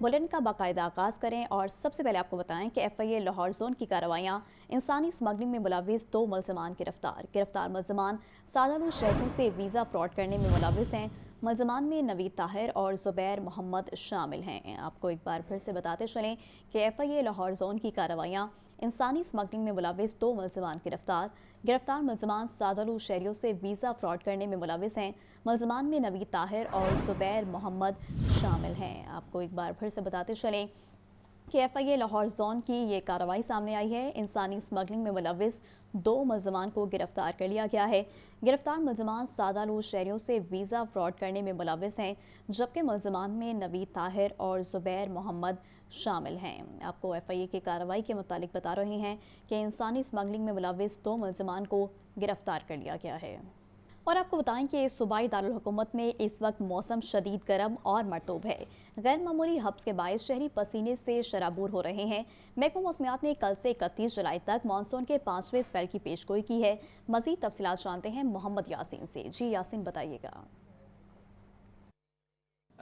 Bulletin का बाकायदा आगाज़ करें और सबसे पहले आपको बताएं कि FIA लाहौर जोन की कार्रवाइयाँ इंसानी स्मगलिंग में मुलविस 2 मुलजमान गिरफ्तार मुलजमान सादालू शहरों से वीज़ा फ्रॉड करने में मुलविस हैं। मुलजमान में नवीद ताहिर और ज़ुबैर मोहम्मद शामिल हैं। आपको एक बार फिर से बताते चलें कि FIA लाहौर जोन की कार्रवाइयाँ इंसानी स्मगलिंग में मुलविस 2 मुलजमान गिरफ्तार मुलजमान सादालू शहरियों से वीज़ा फ्रॉड करने में मुलविस हैं। मुलजमान में नवीद ताहिर और ज़ुबैर मोहम्मद शामिल हैं। आपको एक बार फिर से बताते चलें कि FIA लाहौर जोन की ये कार्रवाई सामने आई है। इंसानी स्मगलिंग में मुलविस 2 मुलजमान को गिरफ्तार कर लिया गया है। गिरफ्तार मुलजमान सादालू शहरियों से वीज़ा फ्रॉड करने में मुलविस हैं, जबकि मुलजमान में नवीद ताहिर और ज़ुबैर मोहम्मद शामिल हैं। आपको FIA की कार्रवाई के मुतालिक बता रहे हैं कि इंसानी स्मगलिंग में मुलविस 2 मुलजमान को गिरफ्तार कर लिया गया है। और आपको बताएं कि सूबाई दारुल हुकूमत में इस वक्त मौसम शदीद गर्म और मरतूब है। गैर मामूली हब्स के बायस शहरी पसीने से शराबूर हो रहे हैं। महकमा मौसमियात ने कल से 31 जुलाई तक मानसून के 5वें स्पेल की पेशगोई की है। मज़ीद तफसीलात जानते हैं मोहम्मद यासीन से। जी यासीन, बताइएगा।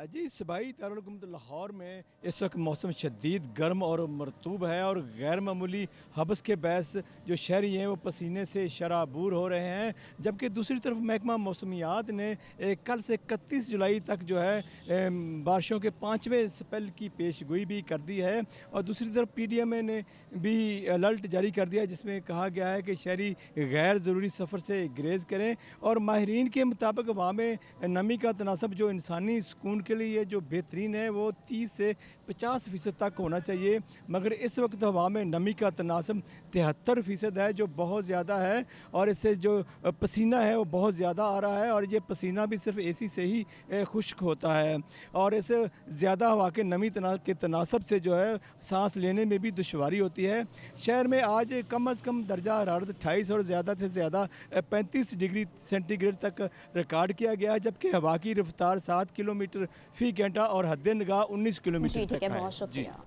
जी, सूबाई दारुल हुकूमत लाहौर में इस वक्त मौसम शदीद गर्म और मरतूब है और गैर मामूली हब्स के बायस जो शहरी हैं वो पसीने से शराबूर हो रहे हैं। जबकि दूसरी तरफ महकमा मौसमियात ने कल से 31 जुलाई तक जो है बारिशों के 5वें स्पेल की पेशगोई भी कर दी है। और दूसरी तरफ PDMA ने भी अलर्ट जारी कर दिया, जिसमें कहा गया है कि शहरी गैर ज़रूरी सफ़र से ग्रेज़ करें। और माहिरीन के मुताबिक हवा में नमी का तनासब जो इंसानी सुकून के लिए जो बेहतरीन है वो 30 से 50% तक होना चाहिए, मगर इस वक्त हवा में नमी का तनासब 73% है, जो बहुत ज़्यादा है। और इससे जो पसीना है वो बहुत ज़्यादा आ रहा है और ये पसीना भी सिर्फ AC से ही खुश्क होता है। और इस ज़्यादा हवा के नमी के तनासब से जो है सांस लेने में भी दुश्वारी होती है। शहर में आज कम अज़ कम दर्जा हरारत 28 और ज़्यादा से ज़्यादा 35 डिग्री सेंटीग्रेड तक रिकॉर्ड किया गया, जबकि हवा की रफ्तार 7 किलोमीटर फी घंटा और हद निगाह 19 किलोमीटर तक है। बहुत शुक्रिया।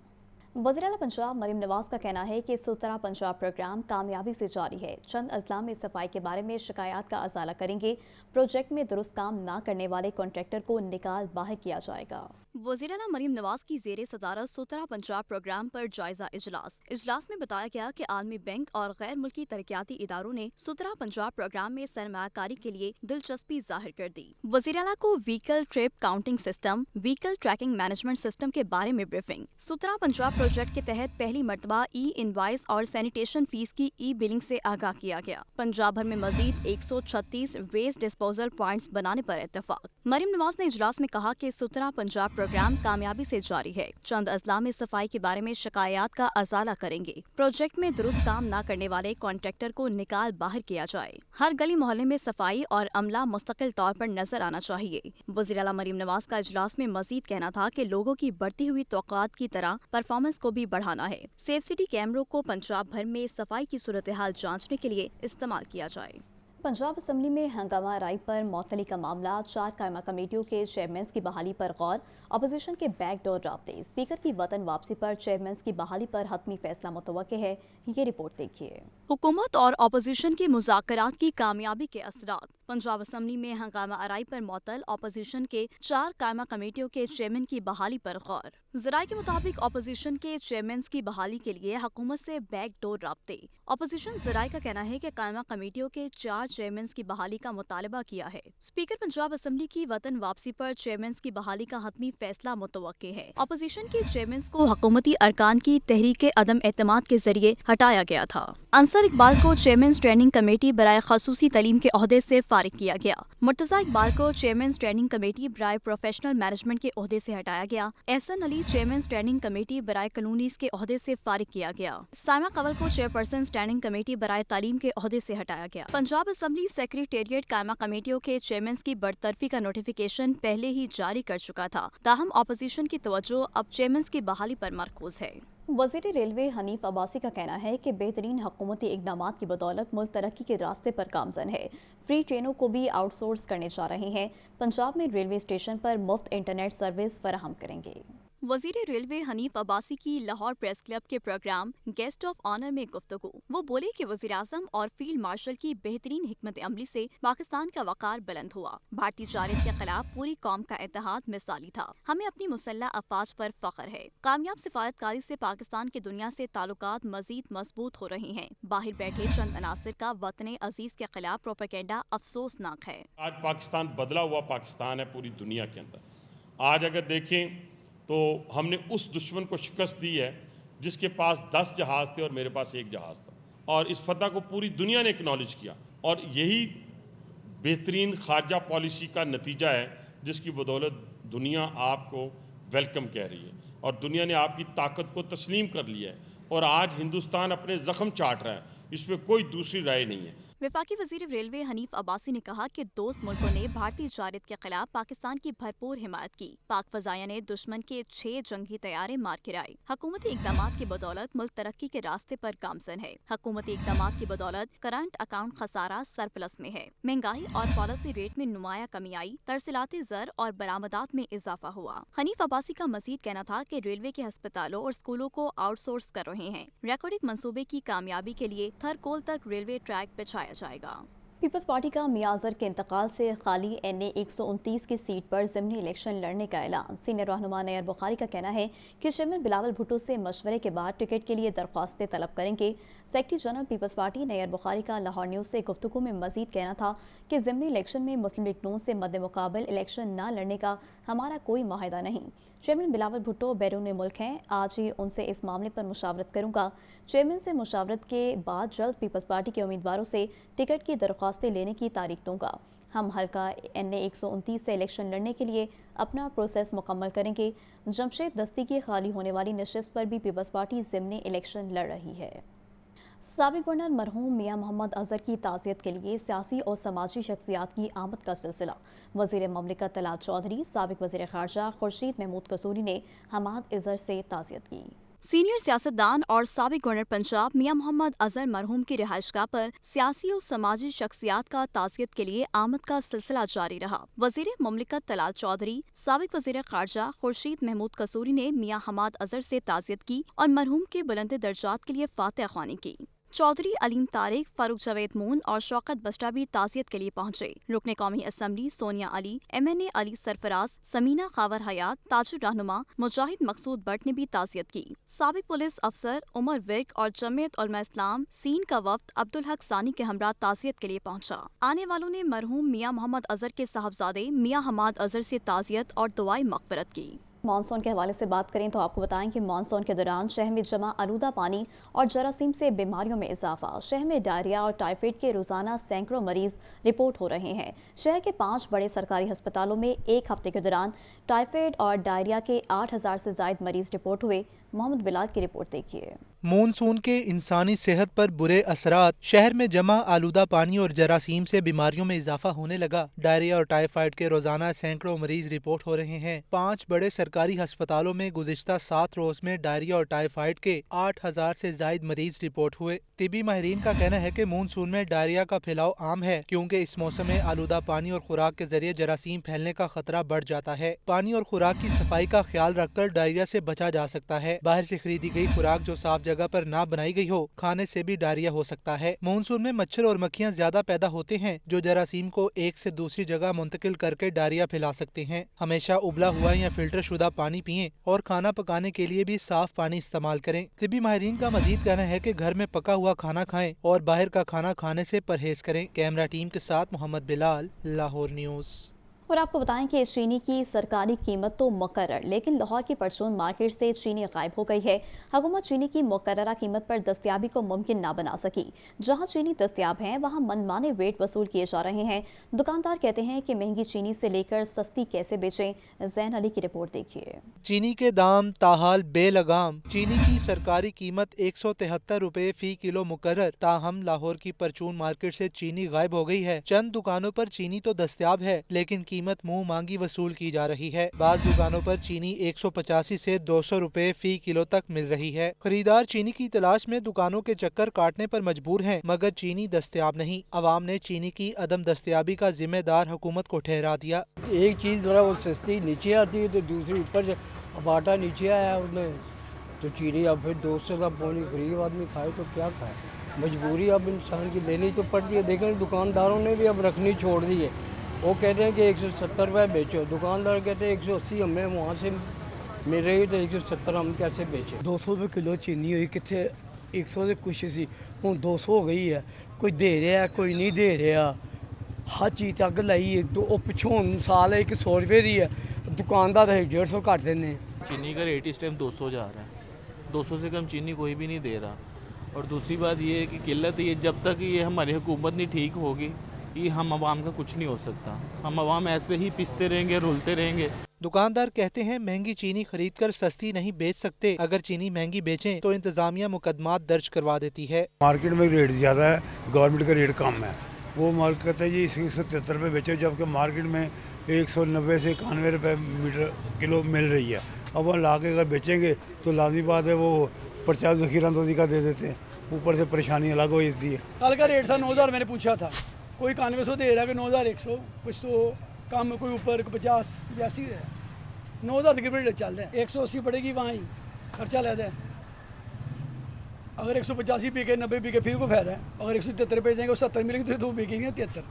वज़ीर आला पंजाब मरीम नवाज़ का कहना है कि सुथरा पंजाब प्रोग्राम कामयाबी से जारी है। चंद अजला में सफाई के बारे में शिकायत का अजाला करेंगे। प्रोजेक्ट में दुरुस्त काम ना करने वाले कॉन्ट्रैक्टर को निकाल बाहर किया जाएगा। वज़ीर आला मरीम नवाज़ की ज़ेरे सदारत सुथरा पंजाब प्रोग्राम पर जायजा इजलास में बताया गया कि आलमी बैंक और गैर मुल्की तरक्याती इदारों ने सुथरा पंजाब प्रोग्राम में सरमायाकारी के लिए दिलचस्पी जाहिर कर दी। वज़ीर आला को vehicle trip counting system, vehicle tracking management system के बारे में ब्रीफिंग। सुथरा पंजाब प्रोजेक्ट के तहत पहली मरतबा इनवाइस और सैनिटेशन फीस की बिलिंग से आगाह किया गया। पंजाब भर में मजीद 136 वेस्ट डिस्पोजल पॉइंट्स बनाने पर इत्तेफाक। मरीम नवाज ने इजलास में कहा कि सुथरा पंजाब प्रोग्राम कामयाबी से जारी है। चंद अजला में सफाई के बारे में शिकायत का अजाला करेंगे। प्रोजेक्ट में दुरुस्त काम न करने वाले कॉन्ट्रैक्टर को निकाल बाहर किया जाए। हर गली मोहल्ले में सफाई और अमला मुस्तकिल तौर पर नजर आना चाहिए। वज़ीर आला मरीम नवाज का इजलास में मजीद कहना था कि लोगों की बढ़ती हुई तौक़ात की तरह परफॉर्मेंस को भी बढ़ाना है। सेफ सिटी कैमरों को पंजाब भर में सफाई की सूरत हाल जांचने के लिए इस्तेमाल किया जाए। पंजाब असम्बली में हंगामा राय पर मौतली का मामला, 4 कायमा कमेटियों के चेयरमैन की बहाली पर गौर, अपोजिशन के बैकडोर राब्ते, स्पीकर की वतन वापसी पर चेयरमैन की बहाली पर हतमी फैसला मुतवक्के है। ये रिपोर्ट देखिए। हुकूमत और अपोजिशन के मुज़ाकरात की कामयाबी के असरात। पंजाब असम्बली में हंगामा आराई पर मुअत्तल अपोजिशन के 4 कायमा कमेटियों के चेयरमैन की बहाली पर गौर। ज़राए के मुताबिक अपोजिशन के चेयरमैन की बहाली के लिए हुकूमत से बैकडोर राब्ते। अपोजिशन ज़राए का कहना है कि कायमा कमेटियों के 4 चेयरमैन की बहाली का मुतालबा किया है। स्पीकर पंजाब असम्बली की वतन वापसी पर चेयरमैन की बहाली का हतमी फैसला मुतवक्के है। अपोजिशन के चेयरमैन को हुकूमती अरकान की तहरीक अदम एतमाद के जरिए हटाया गया था। अंसर इकबाल को चेयरमैन ट्रेनिंग कमेटी बराए खसूसी तालीम के ओहदे से फारिग किया गया। मुर्तजा इकबाल को चेयरमैन ट्रेनिंग कमेटी बराए प्रोफेशनल मैनेजमेंट के ओहदे से हटाया गया। Ehsan Ali chairman training committee बराए कानूनीस के ओहदे से फारिग किया गया। साइमा कंवल को चेयरपर्सन स्टैंडिंग कमेटी बराए तालीम के ओहदे से हटाया गया। पंजाब असम्बली सेक्रेटेरिएट कायमा कमेटियों के चेयरमैन की बरतरफी का नोटिफिकेशन पहले ही जारी कर चुका था। ताहम अपोजिशन की तवज्जो अब चेयरमैन की बहाली पर मरकूज है। वज़ीर रेलवे हनीफ अब्बासी का कहना है कि बेहतरीन हुकूमती इक़दामात की बदौलत मुल्क तरक्की के रास्ते पर गामज़न है। फ्री ट्रेनों को भी आउटसोर्स करने जा रहे हैं। पंजाब में रेलवे स्टेशन पर मुफ्त इंटरनेट सर्विस फराहम करेंगे। वजीर रेलवे हनीफ अब्बासी की लाहौर प्रेस क्लब के प्रोग्राम गेस्ट ऑफ ऑनर में गुफ्तगू। वो बोले कि वजीर आजम और फील्ड मार्शल की बेहतरीन हिकमत अमली से पाकिस्तान का वकार बुलंद हुआ। भारतीय जारियत के खिलाफ पूरी कौम का इत्तेहाद मिसाली था। हमें अपनी मुसल्लह अफवाज पर फख्र है। कामयाब सिफारतकारी से पाकिस्तान की दुनिया से ताल्लुकात मजीद मजबूत हो रहे हैं। बाहर बैठे चंद अनासिर का वतन अजीज के खिलाफ प्रोपेगेंडा अफसोसनाक है। आज पाकिस्तान बदला हुआ पाकिस्तान है पूरी दुनिया के अंदर। आज अगर देखें तो हमने उस दुश्मन को शिकस्त दी है जिसके पास 10 जहाज़ थे और मेरे पास 1 जहाज़ था, और इस फतह को पूरी दुनिया ने एक्नॉलेज किया। और यही बेहतरीन खारजा पॉलिसी का नतीजा है जिसकी बदौलत दुनिया आपको वेलकम कह रही है और दुनिया ने आपकी ताकत को तस्लीम कर लिया है, और आज हिंदुस्तान अपने ज़ख्म चाट रहा है, इसमें कोई दूसरी राय नहीं है। वफाकी वजीर रेलवे हनीफ अब्बासी ने कहा कि दोस्त मुल्कों ने भारतीय जारियत के खिलाफ पाकिस्तान की भरपूर हिमायत की। पाक फजाया ने दुश्मन के 6 जंगी तैयारे मार गिराए। हुकूमती इकदामात की बदौलत मुल्क तरक्की के रास्ते पर गामजन है। हुकूमती इकदामात की बदौलत करंट अकाउंट खसारा सरप्लस में है। महंगाई और पॉलिसी रेट में नुमाया कमी आई। तरसीलाती ज़र और बरामदात में इजाफा हुआ। हनीफ अब्बासी का मजीद कहना था कि रेलवे के अस्पतालों और स्कूलों को आउटसोर्स कर रहे हैं। रिकॉर्डिंग मंसूबे की कामयाबी के लिए थरकोल तक रेलवे ट्रैक बिछाया जाएगा। पीपल्स पार्टी का मियां अजहर के इंतकाल से खाली NA 129 की सीट पर ज़िमनी इलेक्शन लड़ने का ऐलान। सीनियर रहनुमा नैयर बुखारी का कहना है कि चेयरमैन बिलावल भुट्टो से मशवरे के बाद टिकट के लिए दरख्वास्तें तलब करेंगे। Secretary general Peoples Party Nayyar Bukhari का लाहौर न्यूज़ से गुफ्तगू में मजीद कहना था कि ज़िमनी इलेक्शन में मुस्लिम लीग नून से मद्दे मुकाबल इलेक्शन न लड़ने का हमारा कोई माहिदा नहीं। चेयरमैन बिलावल भुट्टो बैरून मुल्क हैं, आज ही उनसे इस मामले पर मुशावरत करूंगा। चेयरमैन से मुशावरत के बाद जल्द पीपल्स पार्टी के उम्मीदवारों से टिकट की दरख्वास्तें लेने की तारीख दूंगा। हम हल्का NA 129 से इलेक्शन लड़ने के लिए अपना प्रोसेस मुकम्मल करेंगे। जमशेद दस्ती की खाली होने वाली नशिस्त पर भी पीपल्स पार्टी ज़िमनी इलेक्शन लड़ रही है। साबिक गवर्नर मरहूम मियां मोहम्मद अजहर की ताज़ियत के लिए सियासी और समाजी शख्सियात की आमद का सिलसिला। वज़ीर ममलिकत तलात चौधरी, साबिक वज़ीर ख़ारजा खुर्शीद महमूद कसूरी ने हमाद अजहर से ताज़ियत की। सीनियर सियासतदान और साबिक गवर्नर पंजाब मियां मोहम्मद अजहर मरहूम की रिहाइशगाह पर सियासी और समाजी शख्सियात का ताज़ियत के लिए आमद का सिलसिला जारी रहा। वज़ीर ममलिकत तलात चौधरी, साबिक वज़ीर ख़ारजा खुर्शीद महमूद कसूरी ने मियां हमाद अजहर से ताज़ियत की और मरहूम के बुलंद दर्जात के लिए फातिहा ख्वानी की। चौधरी अलीम तारिक, फारूक जावेद मून और शौकत बस्टा भी ताज़ियत के लिए पहुंचे। रुकने कौमी असम्बली सोनिया अली, MNA अली सरफराज, समीना खावर हयात, ताजुर रहनुमा मुजाहिद मकसूद भट्ट ने भी ताज़ियत की। साबिक पुलिस अफसर उमर विर्क और जमीयत उलमा इस्लाम सीन का वफ्द अब्दुल हक सानी के हमरा ताज़ियत के लिए पहुंचा। आने वालों ने मरहूम मियां मोहम्मद अजहर के साहबजादे मियां हमाद अजहर से ताज़ियत और दुआई मग़फ़िरत की। मानसून के हवाले से बात करें तो आपको बताएं कि मानसून के दौरान शहर में जमा आलूदा पानी और जरासीम से बीमारियों में इजाफा। शहर में डायरिया और टाइफाइड के रोजाना सैकड़ों मरीज रिपोर्ट हो रहे हैं। शहर के 5 बड़े सरकारी अस्पतालों में एक हफ्ते के दौरान टाइफाइड और डायरिया के 8000 से ज्यादा मरीज रिपोर्ट हुए। मोहम्मद बिलाल की रिपोर्ट देखिए। मानसून के इंसानी सेहत पर बुरे असरात। शहर में जमा आलूदा पानी और जरासीम से बीमारियों में इजाफा होने लगा। डायरिया और टाइफाइड के रोजाना सैकड़ों मरीज रिपोर्ट हो रहे हैं। 5 बड़े सरकारी अस्पतालों में गुज़िश्ता 7 रोज में डायरिया और टाइफाइड के 8000 से ज्यादा मरीज रिपोर्ट हुए। तिबी माहिरीन का कहना है कि मानसून में डायरिया का फैलाव आम है, क्योंकि इस मौसम में आलूदा पानी और खुराक के जरिए जरासीम फैलने का खतरा बढ़ जाता है। पानी और खुराक की सफाई का ख्याल रखकर डायरिया से बचा जा सकता है। बाहर से खरीदी गई खुराक जो साफ जगह पर ना बनाई गई हो, खाने से भी डायरिया हो सकता है। मानसून में मच्छर और मक्खियाँ ज्यादा पैदा होते हैं, जो जरासीम को एक से दूसरी जगह मुंतकिल करके डायरिया फैला सकते हैं। हमेशा उबला हुआ या फिल्टर शुदा पानी पिएं और खाना पकाने के लिए भी साफ पानी इस्तेमाल करें। तिबी माहिरीन का मजीद कहना है कि घर में पका हुआ खाना खाएं और बाहर का खाना खाने से परहेज करें। कैमरा टीम के साथ मोहम्मद बिलाल, लाहौर न्यूज़। और आपको बताएं कि चीनी की सरकारी कीमत तो मुकर्रर, लेकिन लाहौर की परचून मार्केट से चीनी गायब हो गई है। हुकूमत चीनी की मुकर्ररा कीमत पर दस्तयाबी को मुमकिन ना बना सकी। जहां चीनी दस्तयाब है वहां मनमाने रेट वसूल किए जा रहे हैं। दुकानदार कहते हैं कि महंगी चीनी से लेकर सस्ती कैसे बेचें। जैन अली की रिपोर्ट देखिए। चीनी के दाम ताहाल बेलगाम। चीनी की सरकारी कीमत 173 रुपए फी किलो मुकर्रर, ताहम लाहौर की परचून मार्केट से चीनी गायब हो गई है। चंद दुकानों पर चीनी तो दस्तयाब है, लेकिन कीमत मुंह मांगी वसूल की जा रही है। बाज़ दुकानों पर चीनी 185 से 200 रुपए फी किलो तक मिल रही है। खरीदार चीनी की तलाश में दुकानों के चक्कर काटने पर मजबूर हैं, मगर चीनी दस्तयाब नहीं। अवाम ने चीनी की अदम दस्तयाबी का जिम्मेदार हुकूमत को ठहरा दिया। एक चीज़ जरा वो सस्ती नीचे आती है तो दूसरी ऊपर अब आटा नीचे आया उसमें तो चीनी, अब फिर 200 का पौनी, गरीब आदमी खाए तो क्या खाए, मजबूरी अब इंसान की लेनी तो पड़ती है। देखें दुकानदारों ने भी अब रखनी छोड़ दी है, वो कहते हैं कि 170 रुपये बेचो, दुकानदार कहते हैं 180 हमें वहाँ से मिल रही है तो 170 हम कैसे बेचें। 200 रुपये किलो चीनी हुई कितने 100 से कुछ सी हूँ 200 हो गई है, कोई दे रहा है कोई नहीं दे रहा, हर चीज़ अग लाई है। तो पिछों साल है 100 रुपये दी है, दुकानदार 150 घट देने। चीनी का रेट इस टाइम 200 जा रहा है, 200 से कम चीनी कोई भी नहीं दे रहा। और दूसरी बात ये है कि किल्लत ये जब तक ये हमारी हुकूमत नहीं ठीक होगी ये हम आवाम का कुछ नहीं हो सकता, हम आवाम ऐसे ही पिसते रहेंगे, रुलते रहेंगे। दुकानदार कहते हैं महंगी चीनी खरीदकर सस्ती नहीं बेच सकते, अगर चीनी महंगी बेचें तो इंतजामिया मुकदमात दर्ज करवा देती है। मार्केट में रेट ज़्यादा है, गवर्नमेंट का रेट कम है, वो मार्केट कहते हैं जी 173 रुपये बेचो, जबकि मार्केट में 190 से 91 रुपये मीटर किलो मिल रही है। अब वो ला के अगर बेचेंगे तो लाजमी बात है वो पर्चा ज़खीरा अंदोज़ी का दे देते हैं, ऊपर से परेशानी अलग हो जाती है। कल का रेट था 9000, मैंने पूछा था, कोई 9100 दे रहा है, कोई 9100, कुछ तो कम, कोई ऊपर 50 82 है, 9000 तक चल रहा है। 180 पड़ेगी वहाँ ही, खर्चा लगा है। अगर 185 बिके 90 बिके फिर को फायदा है, अगर 173 पे जाएंगे 70 मिलेंगे तो बिकेंगे 73।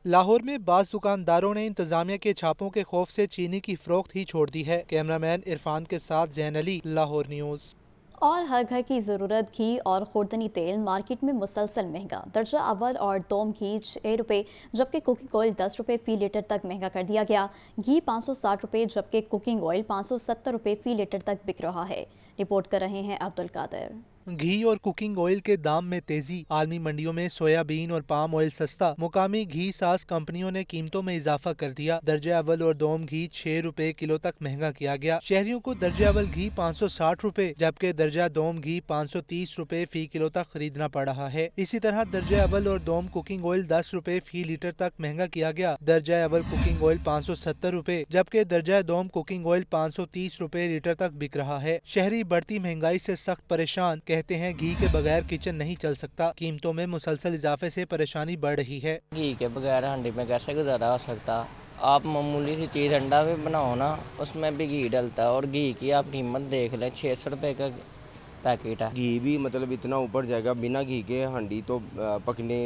लाहौर में बाज़ दुकानदारों ने इंतजामिया के छापों के खौफ से चीनी की फरोख्त ही छोड़ दी है। कैमरामैन इरफान के साथ जैन अली, लाहौर न्यूज़। और हर घर की ज़रूरत घी और खुर्दनी तेल मार्केट में मुसलसल महंगा। दर्जा अव्वल और दोम घी 6 रुपये जबकि कुकिंग ऑयल 10 रुपये फ़ी लीटर तक महंगा कर दिया गया। घी 560 रुपये जबकि कुकिंग ऑयल 570 रुपये फ़ी लीटर तक बिक रहा है। रिपोर्ट कर रहे हैं अब्दुल कादिर। घी और कुकिंग ऑयल के दाम में तेजी, आलमी मंडियों में सोयाबीन और पाम ऑयल सस्ता, मुकामी घी साज कंपनियों ने कीमतों में इजाफा कर दिया। दर्जा अव्वल और दोम घी 6 रुपए किलो तक महंगा किया गया। शहरियों को दर्जा अव्वल घी 560 रुपए जबकि दर्जा दोम घी 530 रुपए फी किलो तक खरीदना पड़ रहा है। इसी तरह दर्जा अव्वल और दोम कुकिंग ऑयल 10 रुपए फी लीटर तक महंगा किया गया। दर्जा अव्वल कुकिंग ऑयल 570 रुपए जबकि दर्जा दोम कुकिंग ऑयल 530 रुपए लीटर तक बिक रहा है। शहरी बढ़ती महंगाई से सख्त परेशान, कहते हैं घी के बगैर किचन नहीं चल सकता। कीमतों में मुसलसल इजाफे से परेशानी बढ़ रही है। घी के बगैर हांडी में कैसे गुजारा हो सकता। आप मामूली सी चीज़ अंडा भी बनाओ ना, उसमें भी घी डलता है और घी की आप कीमत देख लें, 600 रुपये का पैकेट है। घी भी मतलब इतना ऊपर जाएगा, बिना घी के हांडी तो पकने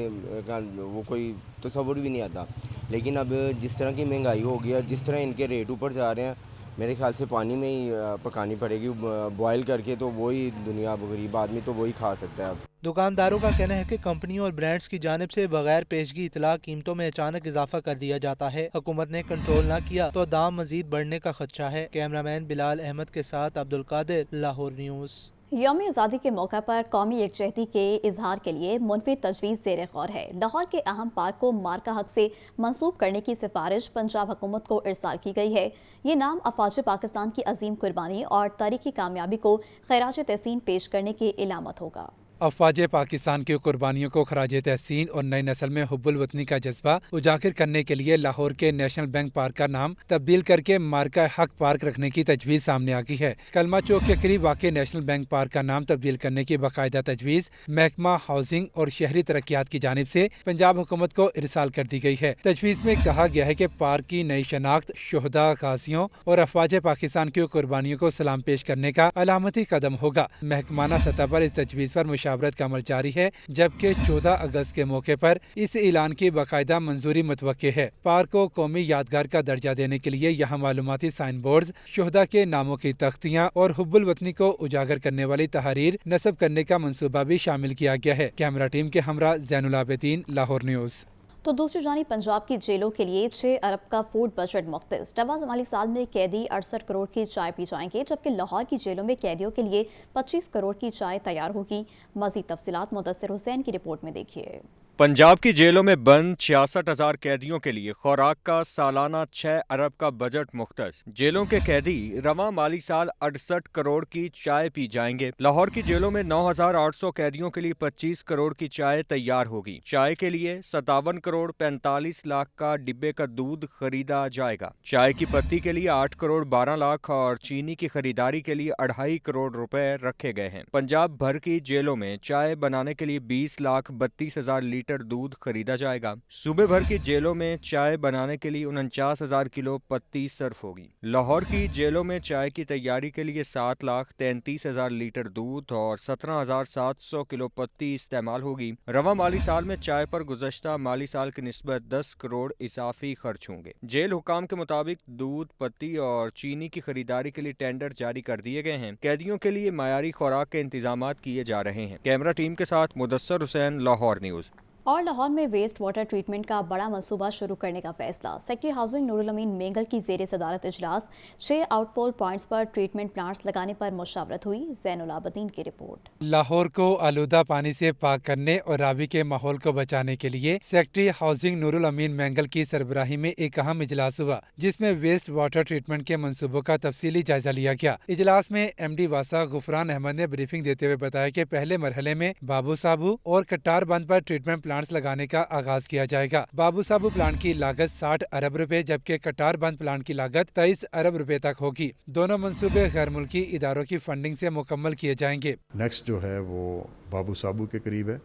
का वो कोई तसव्वुर भी नहीं आता। लेकिन अब जिस तरह की महंगाई हो गई है, जिस तरह इनके रेट ऊपर जा रहे हैं, मेरे ख्याल से पानी में ही पकानी पड़ेगी, बॉयल करके, तो वही दुनिया गरीब आदमी तो वही खा सकता है। अब दुकानदारों का कहना है कि कंपनियों और ब्रांड्स की जानिब से बगैर पेशगी इतला कीमतों में अचानक इजाफा कर दिया जाता है। हुकूमत ने कंट्रोल न किया तो दाम मजीद बढ़ने का खदशा है। कैमरामैन बिलाल अहमद के साथ अब्दुल कादिर, लाहौर न्यूज़। यौम आज़ादी के मौके पर कौमी यकजहती के इजहार के लिए मुनफिद तजवीज़ ज़ेर गौर है। लाहौर के अहम पार्क को मार्का हक से मंसूब करने की सिफारिश पंजाब हुकूमत को इरसाल की गई है। ये नाम अफवाज पाकिस्तान की अजीम कुर्बानी और तारीखी कामयाबी को खराज तहसीन पेश करने की इलामत होगा। अफवाज पाकिस्तान की कुर्बानियों को खराज तहसीन और नई नस्ल में हुब्बुल वतनी का जज्बा उजागर करने के लिए लाहौर के नेशनल बैंक पार्क का नाम तब्दील करके मार्का हक पार्क रखने की तजवीज़ सामने आ गई है। कलमा चौक के करीब वाक़ नेशनल बैंक पार्क का नाम तब्दील करने की बाकायदा तजवीज़ महकमा हाउसिंग और शहरी तरक्यात की जानिब से पंजाब हुकूमत को इरसाल कर दी गई है। तजवीज़ में कहा गया है कि पार्क की नई शनाख्त शुहदा, गाजियों और अफवाज पाकिस्तान की कुर्बानियों को सलाम पेश करने का अलामती कदम होगा। महकमाना सतह पर इस तजवीज़ पर मुशावरत का अमल जारी है, जबकि 14 अगस्त के मौके पर इस ऐलान की बाकायदा मंजूरी मुतवक्के है। पार्क को कौमी यादगार का दर्जा देने के लिए यहाँ मालूमाती साइन बोर्ड, शुहदा के नामों की तख्तियाँ और हुब्बुल वतनी को उजागर करने वाली तहरीर नस्ब करने का मंसूबा भी शामिल किया गया है। कैमरा टीम के हमरा ज़ैनुल आबिदीन, लाहौर न्यूज़। तो दूसरी जानिब पंजाब की जेलों के लिए 6 अरब का फूड बजट मुख्तस। रवा माली साल में कैदी 68 करोड़ की चाय पी जाएंगे, जबकि लाहौर की जेलों में कैदियों के लिए 25 करोड़ की चाय तैयार होगी। मज़ीद तफसीलात मुदस्सिर हुसैन की रिपोर्ट में देखिए। पंजाब की जेलों में बंद 66,000 कैदियों के लिए खुराक का सालाना 6 अरब का बजट मुख्तस। जेलों के कैदी रवा माली साल 68 करोड़ की चाय पी जाएंगे। लाहौर की जेलों में 9,800 कैदियों के लिए 25 करोड़ की चाय तैयार होगी। चाय के लिए 57 करोड़ 45 लाख का डिब्बे का दूध खरीदा जाएगा। चाय की पत्ती के लिए 8 करोड़ 12 लाख और चीनी की खरीदारी के लिए 2.5 करोड़ रुपए रखे गए हैं। पंजाब भर की जेलों में चाय बनाने के लिए 20 लाख 32 हजार लीटर लीटर दूध खरीदा जाएगा। सूबे भर की जेलों में चाय बनाने के लिए 49,000 किलो पत्ती सर्फ होगी। लाहौर की जेलों में चाय की तैयारी के लिए 7,33,000 लीटर दूध और 17,700 किलो पत्ती इस्तेमाल होगी। रवा माली साल में चाय पर गुज़श्ता माली साल की निस्बत 10 करोड़ इजाफी खर्च होंगे। जेल हुकाम के मुताबिक दूध, पत्ती और चीनी की खरीदारी के लिए टेंडर जारी कर दिए गए हैं। कैदियों के लिए मायारी खुराक के इंतजामात किए जा रहे हैं। कैमरा टीम के साथ मुदस्सर हुसैन, लाहौर न्यूज़। और लाहौर में वेस्ट वाटर ट्रीटमेंट का बड़ा मंसूबा शुरू करने का फैसला। सेक्रेटरी हाउसिंग नूरुल अमीन मेंगल की ज़ेरे सदारत इजलास 6 आउटफॉल पॉइंट्स पर ट्रीटमेंट प्लांट्स लगाने पर मुशावरत हुई। ज़ैनुल आबदीन की रिपोर्ट। लाहौर को आलूदा पानी से पाक करने और रावी के माहौल को बचाने के लिए सेक्रेटरी हाउसिंग नूरुल अमीन मेंगल की सरबराही में एक अहम इजलास हुआ, जिसमें वेस्ट वाटर ट्रीटमेंट के मंसूबों का तफसीली जायजा लिया गया। इजलास में MD वासा गुफरान अहमद ने ब्रीफिंग देते हुए बताया कि पहले मरहले में बाबू साबू और कटार बंद पर ट्रीटमेंट प्लांट्स लगाने का आगाज किया जाएगा। बाबू साबू प्लांट की लागत 60 अरब रुपए जबकि कटार बंद प्लांट की लागत 23 अरब रुपए तक होगी। दोनों मंसूबे गैर मुल्की इदारों की फंडिंग से मुकम्मल किए जाएंगे। नेक्स्ट जो है वो बाबू साबू के करीब है।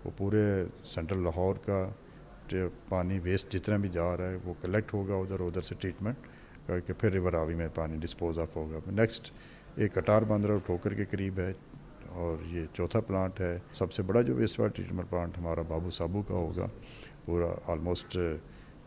वो पूरे सेंट्रल लाहौर का जो पानी वेस्ट जितना भी जा रहा है वो कलेक्ट होगा उधर से ट्रीटमेंट करके फिर रिवर रावी में पानी डिस्पोज ऑफ होगा। नेक्स्ट एक कटार बंदर और ठोकर के करीब है और ये चौथा प्लांट है। सबसे बड़ा जो वेस्ट वाटर ट्रीटमेंट प्लांट हमारा बाबू साबू का होगा, पूरा ऑलमोस्ट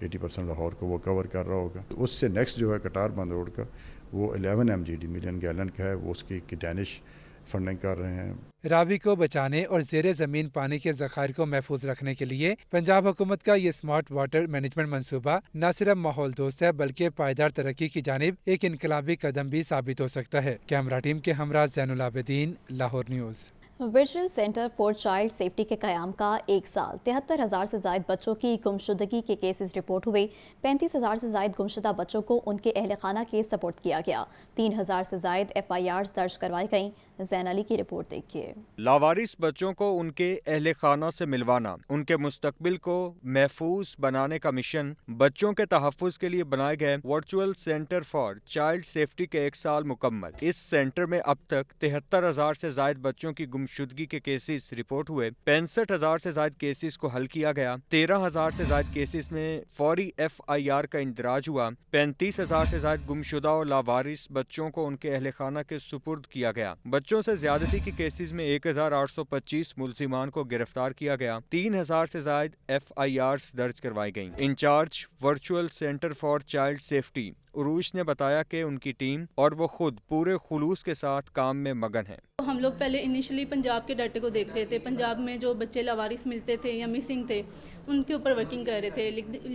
80% लाहौर को वो कवर कर रहा होगा। उससे नेक्स्ट जो है कटार बंद रोड का वो 11 MGD मिलियन गैलन का है, वो उसकी डैनिश फंडिंग कर रहे हैं। रावी को बचाने और ज़ेरे ज़मीन पानी के ज़खायर को महफूज रखने के लिए पंजाब हुकूमत का ये स्मार्ट वाटर मैनेजमेंट मंसूबा न सिर्फ माहौल दोस्त है बल्कि पायदार तरक्की की जानिब एक इनकलाबी कदम भी साबित हो सकता है। कैमरा टीम के हमरा Zainul Abidin, Lahore news. Visual centre for child safety के क़याम का 1 साल। 73,000 से ज़ायद बच्चों की गुमशुदगी के केसेस रिपोर्ट हुए। 35,000 से ज़ायद गुमशुदा बच्चों को उनके अहल खाना के सपोर्ट किया गया। 3,000 से ज़ायद FIRs दर्ज करवाई गईं। ज़ैन अली की रिपोर्ट देखिए। लावारिस बच्चों को उनके अहल खाना से मिलवाना, उनके मुस्तकबिल को महफूज बनाने का मिशन। बच्चों के तहफ़्फ़ुज़ के लिए बनाए गए virtual centre for child safety के 1 साल मुकम्मल। इस सेंटर में अब तक 73,000 से ज़ायद बच्चों की गुमशुदगी के केसेस रिपोर्ट हुए। 65,000 से ज़ायद केसेस को हल किया गया। 13,000 से ज़ायद केसेस में फौरी FIR का इंदराज हुआ। 35,000 से ज़ायद गुमशुदा और लावारिस बच्चों को उनके अहल खाना के सुपुर्द किया गया। बच्चों से ज्यादती के केसेस में 1,825 मुल्जिमान को गिरफ्तार किया गया। 3,000 से ज़ायद FIRs दर्ज करवाई गईं। Incharge virtual centre for child safety Urooj ने बताया कि उनकी टीम और वो खुद पूरे खुलूस के साथ काम में मगन हैं। हम लोग पहले इनिशियली पंजाब के डाटे को देख रहे थे। पंजाब में जो बच्चे लावारिस मिलते थे या मिसिंग थे उनके ऊपर वर्किंग कर रहे थे,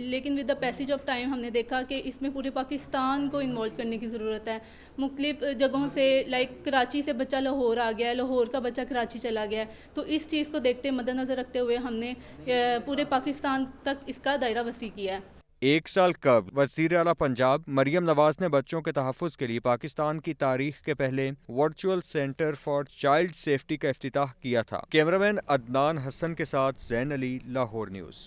लेकिन with the passage of time हमने देखा कि इसमें पूरे पाकिस्तान को इन्वॉल्व करने की ज़रूरत है। मुख्तलिफ जगहों से लाइक कराची से बच्चा लाहौर आ गया है, लाहौर का बच्चा कराची चला गया है। तो इस चीज़ को देखते मद्देनज़र रखते हुए हमने पूरे पाकिस्तान तक इसका दायरा वसी किया है। 1 साल कबल वज़ीर आला पंजाब मरियम नवाज ने बच्चों के तहफ़्फ़ुज़ के लिए पाकिस्तान की तारीख के पहले virtual centre for child safety का इफ्तिताह किया था। कैमरामैन अदनान हसन के साथ ज़ैन अली, लाहौर न्यूज़।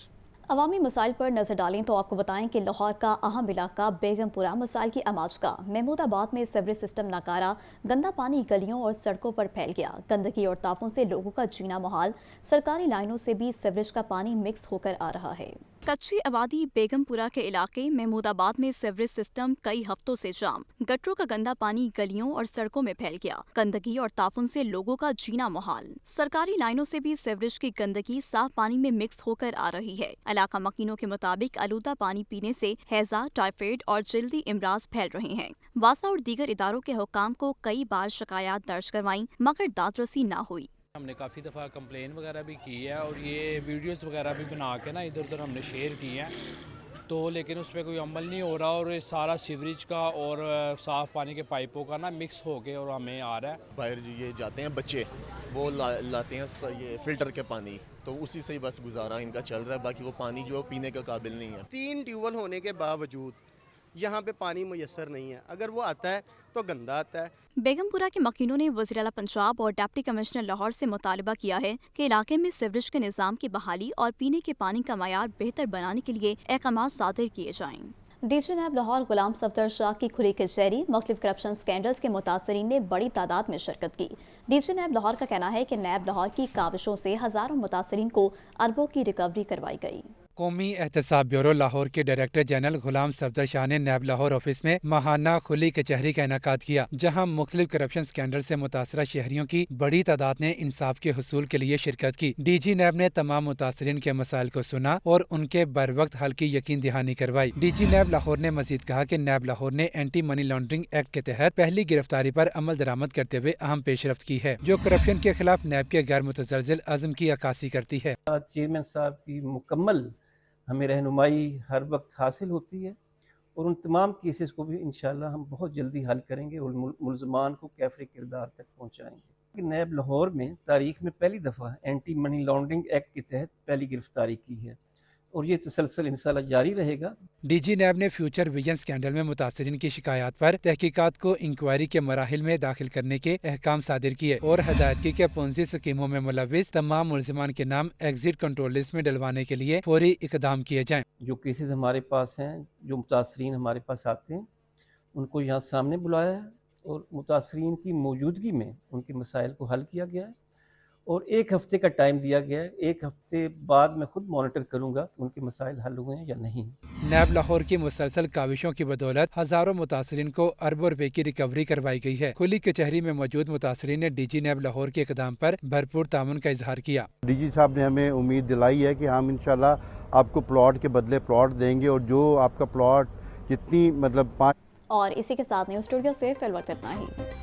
अवामी मसाइल पर नजर डालें तो आपको बताएं कि लाहौर का अहम इलाका बेगमपुरा मसाइल की अमाज का। महमूदाबाद में सीवरेज सिस्टम नाकारा, गंदा पानी गलियों और सड़कों पर फैल गया। गंदगी और ताफों से लोगों का जीना मुहाल। सरकारी लाइनों से भी सीवरेज का पानी मिक्स होकर आ रहा है। कच्ची आबादी बेगमपुरा के इलाके महमूदाबाद में सीवरेज सिस्टम कई हफ्तों से जाम। गटरों का गंदा पानी गलियों और सड़कों में फैल गया। गंदगी और ताफुन से लोगों का जीना मुहाल। सरकारी लाइनों से भी सीवरेज की गंदगी साफ पानी में मिक्स होकर आ रही है। इलाका मकीनों के मुताबिक आलूदा पानी पीने से हैजा, टाइफाइड और जल्दी इमराज फैल रहे हैं। वासा और दीगर इदारों के हुकाम को कई बार शिकायत दर्ज करवाई मगर दादरसी न हुई। हमने काफ़ी दफ़ा कंप्लेन वगैरह भी की है और ये वीडियोस वगैरह भी बना के ना इधर उधर हमने शेयर की हैं, तो लेकिन उस पर कोई अमल नहीं हो रहा और ये सारा सीवरेज का और साफ़ पानी के पाइपों का ना मिक्स हो के और हमें आ रहा है। बाहर ये जाते हैं बच्चे, वो लाते हैं ये फ़िल्टर के पानी, तो उसी से ही बस गुजारा इनका चल रहा है। बाकी वो पानी जो पीने के काबिल नहीं है। 3 ट्यूबवेल होने के बावजूद यहाँ पे पानी मुयस्सर नहीं है। अगर वो आता है तो गंदा आता है। बेगमपुरा के मकीनों ने वज़ीर आला पंजाब और डिप्टी कमिश्नर लाहौर से मुतालबा किया है कि इलाके में सीवरेज के निज़ाम की बहाली और पीने के पानी का मयार बेहतर बनाने के लिए अहकाम सादर किए जाएं। डीजी नैब लाहौर गुलाम सफदर शाह की खुली कचहरी मुख्तलिफ करप्शन स्कैंडल्स के मुतासरीन ने बड़ी तादाद में शिरकत की। डीजी नैब लाहौर का कहना है कि नैब लाहौर की काविशों से हजारों मुतासरीन को अरबों की रिकवरी करवाई गई। कौमी एहतसाब ब्यूरो लाहौर के डायरेक्टर जनरल गुलाम सफदर शाह ने नैब लाहौर ऑफिस में माहाना खुली कचहरी का इनेकाद किया, जहां मुख्तलिफ करप्शन स्कैंडल से मुतासरा शहरियों की बड़ी तादाद ने इंसाफ के हुसूल के लिए शिरकत की। डीजी नैब ने तमाम मुतासरीन के मसाइल को सुना और उनके बर वक्त हल की यकीन दहानी करवाई। डीजी नैब लाहौर ने मजीद कहा कि नैब लाहौर ने एंटी मनी लॉन्ड्रिंग एक्ट के तहत पहली गिरफ्तारी पर अमल दरामद करते हुए अहम पेशरफ्त की है, जो करप्शन के खिलाफ नैब के गैर मुतज़लज़िल अज़्म की अक्कासी करती है। चेयरमैन साहब की मुकम्मल हमें रहनुमाई हर वक्त हासिल होती है और उन तमाम केसेस को भी इंशाल्लाह हम बहुत जल्दी हल करेंगे और मुल्ज़मान को कैफ़रे किरदार तक पहुँचाएँगे। नैब लाहौर में तारीख़ में पहली दफ़ा एंटी मनी लॉन्ड्रिंग एक्ट के तहत पहली गिरफ्तारी की है और ये तसलसल इंशाल्लाह जारी रहेगा। डीजी नैब ने फ्यूचर विजन स्कैंडल में मुतासरीन की शिकायत पर तहकीकात को इंक्वायरी के मराहिल में दाखिल करने के अहकाम सादिर किए और हदायत की कि पोंजी स्कीमों में मुलविस तमाम मुल्ज़िमान के नाम एग्जिट कंट्रोल लिस्ट में डलवाने के लिए फौरी इकदाम किए जाएँ। जो केसेस हमारे पास हैं, जो मुतासरीन हमारे पास आते हैं, उनको यहाँ सामने बुलाया है और मुतासरीन की मौजूदगी में उनके मसाइल को हल किया गया है और 1 हफ्ते का टाइम दिया गया है। 1 हफ्ते बाद मैं खुद मॉनिटर करूंगा कि उनके मसाइल हल हुए हैं या नहीं। नैब लाहौर की मुसलसल काविशों की बदौलत हजारों मुतासरीन को अरबों रुपए की रिकवरी करवाई गई है। खुली कचहरी में मौजूद मुतासरीन ने डीजी नैब लाहौर के इक़दाम पर भरपूर तामुन का इजहार किया। डीजी साहब ने हमें उम्मीद दिलाई है कि हम इंशाल्लाह आपको प्लॉट के बदले प्लॉट देंगे और जो आपका प्लॉट जितनी मतलब 5। और इसी के साथ न्यूज़ स्टूडियो से फिल वक्त इतना ही।